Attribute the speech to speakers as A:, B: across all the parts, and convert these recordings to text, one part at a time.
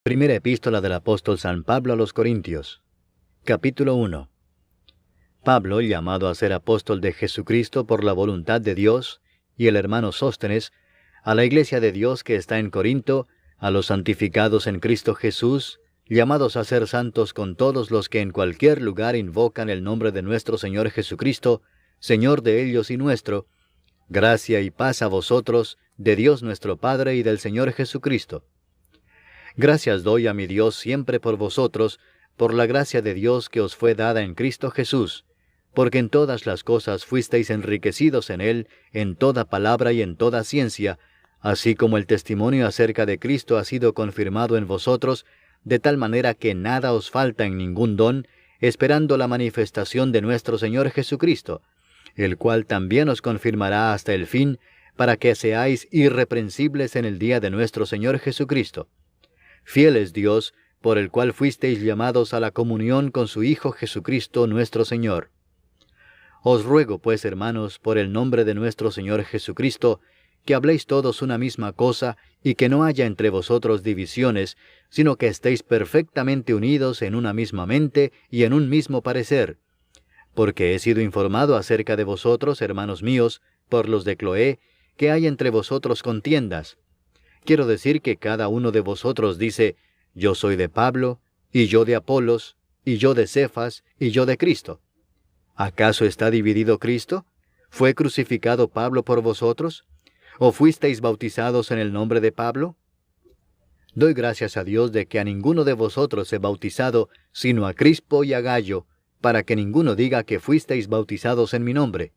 A: Primera epístola del apóstol San Pablo a los Corintios. Capítulo 1. Pablo, llamado a ser apóstol de Jesucristo por la voluntad de Dios, y el hermano Sóstenes, a la iglesia de Dios que está en Corinto, a los santificados en Cristo Jesús, llamados a ser santos con todos los que en cualquier lugar invocan el nombre de nuestro Señor Jesucristo, Señor de ellos y nuestro, gracia y paz a vosotros, de Dios nuestro Padre y del Señor Jesucristo. Gracias doy a mi Dios siempre por vosotros, por la gracia de Dios que os fue dada en Cristo Jesús, porque en todas las cosas fuisteis enriquecidos en Él, en toda palabra y en toda ciencia, así como el testimonio acerca de Cristo ha sido confirmado en vosotros, de tal manera que nada os falta en ningún don, esperando la manifestación de nuestro Señor Jesucristo, el cual también os confirmará hasta el fin, para que seáis irreprensibles en el día de nuestro Señor Jesucristo. Fiel es Dios, por el cual fuisteis llamados a la comunión con su Hijo Jesucristo nuestro Señor. Os ruego, pues, hermanos, por el nombre de nuestro Señor Jesucristo, que habléis todos una misma cosa, y que no haya entre vosotros divisiones, sino que estéis perfectamente unidos en una misma mente y en un mismo parecer. Porque he sido informado acerca de vosotros, hermanos míos, por los de Cloé, que hay entre vosotros contiendas. Quiero decir que cada uno de vosotros dice, yo soy de Pablo, y yo de Apolos, y yo de Cefas, y yo de Cristo. ¿Acaso está dividido Cristo? ¿Fue crucificado Pablo por vosotros? ¿O fuisteis bautizados en el nombre de Pablo? Doy gracias a Dios de que a ninguno de vosotros he bautizado, sino a Crispo y a Gayo, para que ninguno diga que fuisteis bautizados en mi nombre.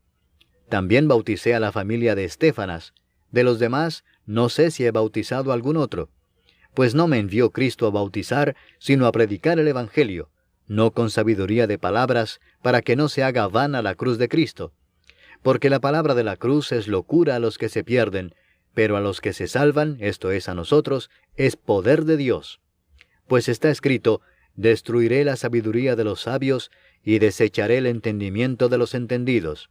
A: También bauticé a la familia de Estéfanas. De los demás, no sé si he bautizado a algún otro. Pues no me envió Cristo a bautizar, sino a predicar el Evangelio, no con sabiduría de palabras, para que no se haga vana la cruz de Cristo. Porque la palabra de la cruz es locura a los que se pierden, pero a los que se salvan, esto es a nosotros, es poder de Dios. Pues está escrito, destruiré la sabiduría de los sabios, y desecharé el entendimiento de los entendidos.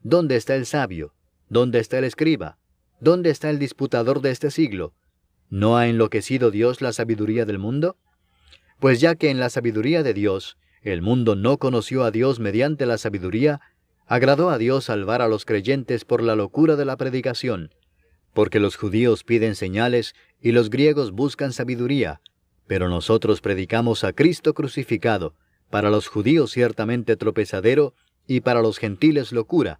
A: ¿Dónde está el sabio? ¿Dónde está el escriba? ¿Dónde está el disputador de este siglo? ¿No ha enloquecido Dios la sabiduría del mundo? Pues ya que en la sabiduría de Dios, el mundo no conoció a Dios mediante la sabiduría, agradó a Dios salvar a los creyentes por la locura de la predicación, porque los judíos piden señales y los griegos buscan sabiduría, pero nosotros predicamos a Cristo crucificado, para los judíos ciertamente tropezadero y para los gentiles locura,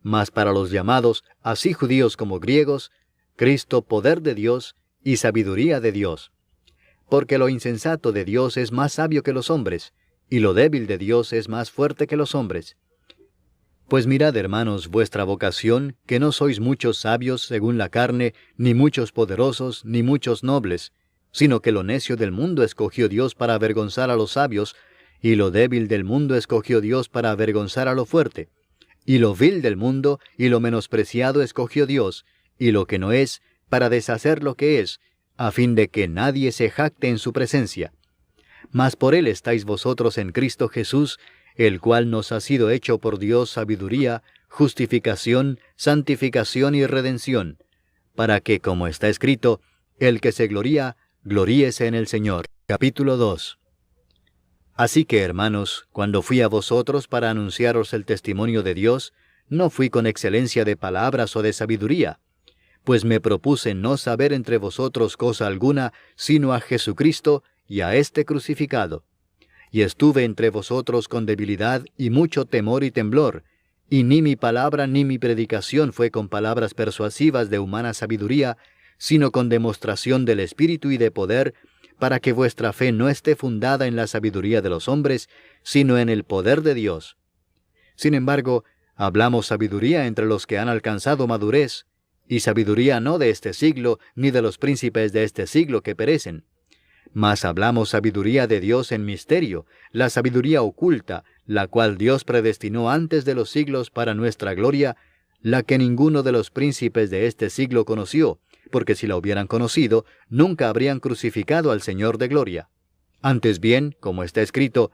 A: mas para los llamados, así judíos como griegos, Cristo poder de Dios y sabiduría de Dios. Porque lo insensato de Dios es más sabio que los hombres, y lo débil de Dios es más fuerte que los hombres. Pues mirad, hermanos, vuestra vocación, que no sois muchos sabios según la carne, ni muchos poderosos, ni muchos nobles, sino que lo necio del mundo escogió Dios para avergonzar a los sabios, y lo débil del mundo escogió Dios para avergonzar a lo fuerte. Y lo vil del mundo y lo menospreciado escogió Dios, y lo que no es, para deshacer lo que es, a fin de que nadie se jacte en su presencia. Mas por él estáis vosotros en Cristo Jesús, el cual nos ha sido hecho por Dios sabiduría, justificación, santificación y redención, para que, como está escrito, el que se gloría, gloríese en el Señor. Capítulo 2. Así que, hermanos, cuando fui a vosotros para anunciaros el testimonio de Dios, no fui con excelencia de palabras o de sabiduría, pues me propuse no saber entre vosotros cosa alguna, sino a Jesucristo y a este crucificado. Y estuve entre vosotros con debilidad y mucho temor y temblor, y ni mi palabra ni mi predicación fue con palabras persuasivas de humana sabiduría, sino con demostración del Espíritu y de poder, para que vuestra fe no esté fundada en la sabiduría de los hombres, sino en el poder de Dios. Sin embargo, hablamos sabiduría entre los que han alcanzado madurez, y sabiduría no de este siglo, ni de los príncipes de este siglo que perecen. Mas hablamos sabiduría de Dios en misterio, la sabiduría oculta, la cual Dios predestinó antes de los siglos para nuestra gloria, la que ninguno de los príncipes de este siglo conoció, porque si la hubieran conocido, nunca habrían crucificado al Señor de gloria. Antes bien, como está escrito,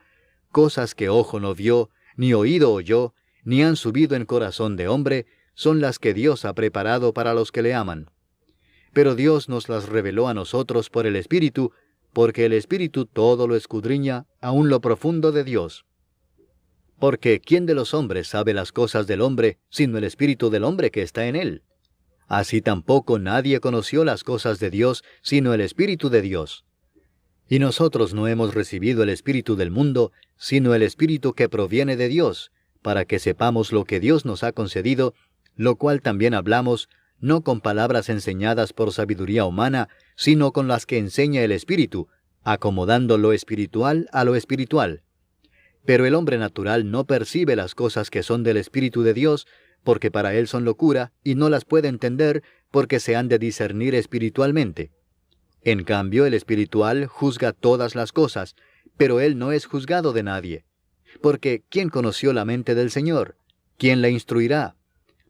A: cosas que ojo no vio, ni oído oyó, ni han subido en corazón de hombre, son las que Dios ha preparado para los que le aman. Pero Dios nos las reveló a nosotros por el Espíritu, porque el Espíritu todo lo escudriña, aun lo profundo de Dios. Porque ¿quién de los hombres sabe las cosas del hombre, sino el Espíritu del hombre que está en él? Así tampoco nadie conoció las cosas de Dios, sino el Espíritu de Dios. Y nosotros no hemos recibido el Espíritu del mundo, sino el Espíritu que proviene de Dios, para que sepamos lo que Dios nos ha concedido, lo cual también hablamos, no con palabras enseñadas por sabiduría humana, sino con las que enseña el Espíritu, acomodando lo espiritual a lo espiritual. Pero el hombre natural no percibe las cosas que son del Espíritu de Dios, porque para él son locura, y no las puede entender, porque se han de discernir espiritualmente. En cambio, el espiritual juzga todas las cosas, pero él no es juzgado de nadie. Porque ¿quién conoció la mente del Señor? ¿Quién la instruirá?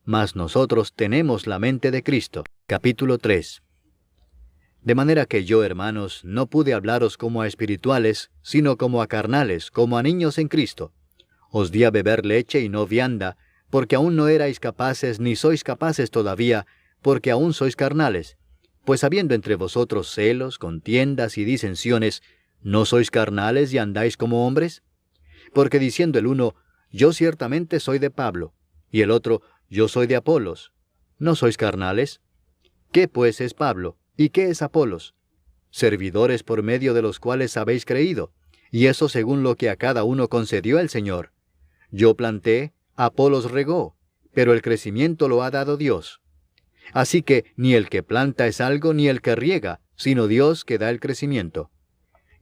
A: Mas nosotros tenemos la mente de Cristo. Capítulo 3. De manera que yo, hermanos, no pude hablaros como a espirituales, sino como a carnales, como a niños en Cristo. Os di a beber leche y no vianda, porque aún no erais capaces, ni sois capaces todavía, porque aún sois carnales. Pues habiendo entre vosotros celos, contiendas y disensiones, ¿no sois carnales y andáis como hombres? Porque diciendo el uno, yo ciertamente soy de Pablo, y el otro, yo soy de Apolos, ¿no sois carnales? ¿Qué pues es Pablo? ¿Y qué es Apolos? Servidores por medio de los cuales habéis creído, y eso según lo que a cada uno concedió el Señor. Yo planté, Apolos regó, pero el crecimiento lo ha dado Dios. Así que ni el que planta es algo ni el que riega, sino Dios que da el crecimiento.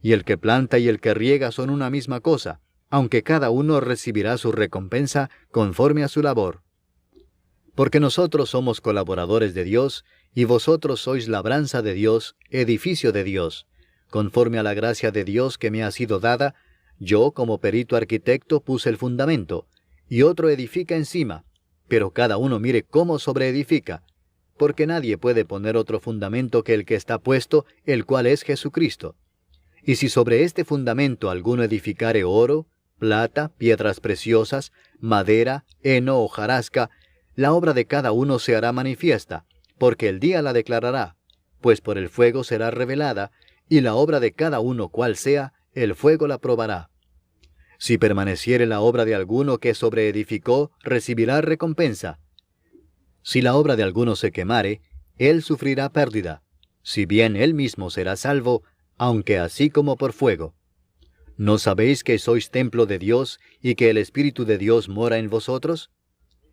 A: Y el que planta y el que riega son una misma cosa, aunque cada uno recibirá su recompensa conforme a su labor. Porque nosotros somos colaboradores de Dios, y vosotros sois labranza de Dios, edificio de Dios. Conforme a la gracia de Dios que me ha sido dada, yo como perito arquitecto puse el fundamento, y otro edifica encima, pero cada uno mire cómo sobreedifica, porque nadie puede poner otro fundamento que el que está puesto, el cual es Jesucristo. Y si sobre este fundamento alguno edificare oro, plata, piedras preciosas, madera, heno o hojarasca, la obra de cada uno se hará manifiesta, porque el día la declarará, pues por el fuego será revelada, y la obra de cada uno cual sea, el fuego la probará. Si permaneciere la obra de alguno que sobreedificó, recibirá recompensa. Si la obra de alguno se quemare, él sufrirá pérdida, si bien él mismo será salvo, aunque así como por fuego. ¿No sabéis que sois templo de Dios, y que el Espíritu de Dios mora en vosotros?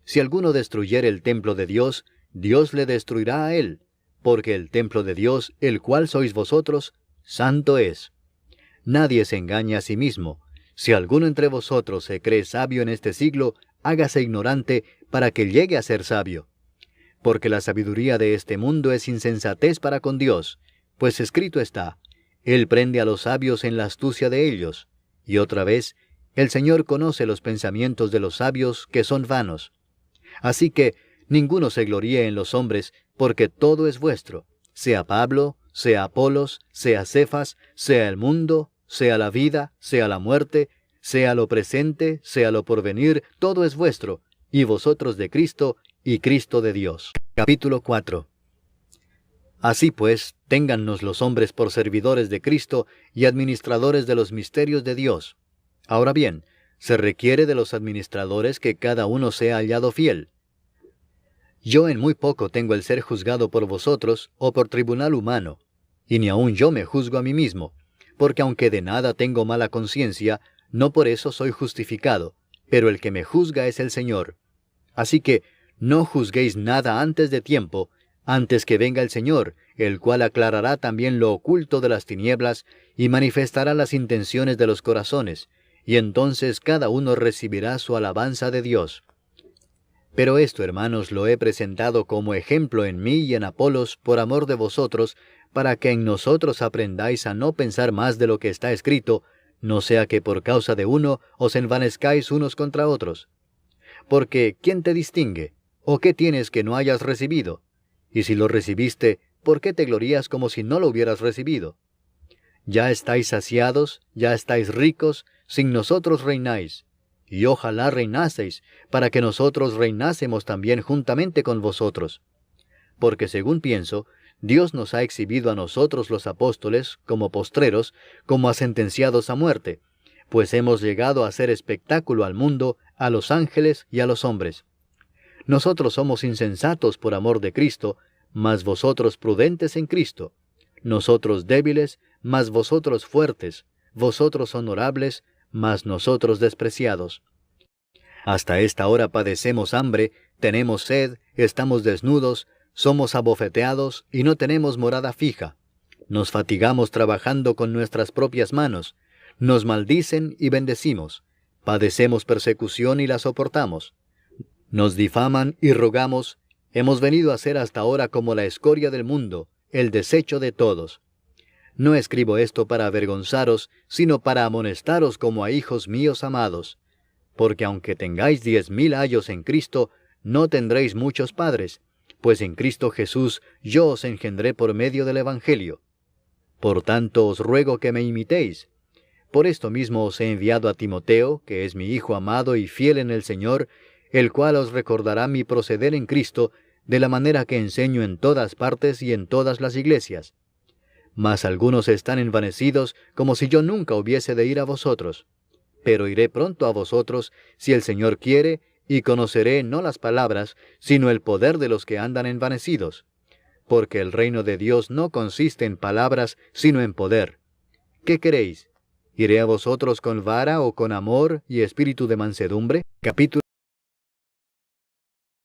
A: Si alguno destruyere el templo de Dios, Dios le destruirá a él, porque el templo de Dios, el cual sois vosotros, santo es. Nadie se engaña a sí mismo. Si alguno entre vosotros se cree sabio en este siglo, hágase ignorante para que llegue a ser sabio. Porque la sabiduría de este mundo es insensatez para con Dios, pues escrito está, Él prende a los sabios en la astucia de ellos. Y otra vez, el Señor conoce los pensamientos de los sabios que son vanos. Así que ninguno se gloríe en los hombres, porque todo es vuestro, sea Pablo, sea Apolos, sea Cefas, sea el mundo, sea la vida, sea la muerte, sea lo presente, sea lo porvenir, todo es vuestro, y vosotros de Cristo, y Cristo de Dios. Capítulo 4. Así pues, téngannos los hombres por servidores de Cristo y administradores de los misterios de Dios. Ahora bien, se requiere de los administradores que cada uno sea hallado fiel. Yo en muy poco tengo el ser juzgado por vosotros o por tribunal humano, y ni aun yo me juzgo a mí mismo, porque aunque de nada tengo mala conciencia, no por eso soy justificado, pero el que me juzga es el Señor. Así que no juzguéis nada antes de tiempo, antes que venga el Señor, el cual aclarará también lo oculto de las tinieblas y manifestará las intenciones de los corazones, y entonces cada uno recibirá su alabanza de Dios. Pero esto, hermanos, lo he presentado como ejemplo en mí y en Apolos por amor de vosotros, para que en nosotros aprendáis a no pensar más de lo que está escrito, no sea que por causa de uno os envanezcáis unos contra otros. Porque, ¿quién te distingue? ¿O qué tienes que no hayas recibido? Y si lo recibiste, ¿por qué te glorías como si no lo hubieras recibido? Ya estáis saciados, ya estáis ricos, sin nosotros reináis. Y ojalá reinaseis, para que nosotros reinásemos también juntamente con vosotros. Porque según pienso, Dios nos ha exhibido a nosotros los apóstoles como postreros, como a sentenciados a muerte, pues hemos llegado a ser espectáculo al mundo, a los ángeles y a los hombres. Nosotros somos insensatos por amor de Cristo, mas vosotros prudentes en Cristo. Nosotros débiles, mas vosotros fuertes. Vosotros honorables, mas nosotros despreciados. Hasta esta hora padecemos hambre, tenemos sed, estamos desnudos, somos abofeteados y no tenemos morada fija. Nos fatigamos trabajando con nuestras propias manos. Nos maldicen y bendecimos. Padecemos persecución y la soportamos. Nos difaman y rogamos. Hemos venido a ser hasta ahora como la escoria del mundo, el desecho de todos. No escribo esto para avergonzaros, sino para amonestaros como a hijos míos amados. Porque aunque tengáis 10,000 ayos en Cristo, no tendréis muchos padres, pues en Cristo Jesús yo os engendré por medio del Evangelio. Por tanto os ruego que me imitéis. Por esto mismo os he enviado a Timoteo, que es mi hijo amado y fiel en el Señor, el cual os recordará mi proceder en Cristo, de la manera que enseño en todas partes y en todas las iglesias. Mas algunos están envanecidos, como si yo nunca hubiese de ir a vosotros. Pero iré pronto a vosotros, si el Señor quiere, y conoceré no las palabras, sino el poder de los que andan envanecidos. Porque el reino de Dios no consiste en palabras, sino en poder. ¿Qué queréis? ¿Iré a vosotros con vara o con amor y espíritu de mansedumbre? Capítulo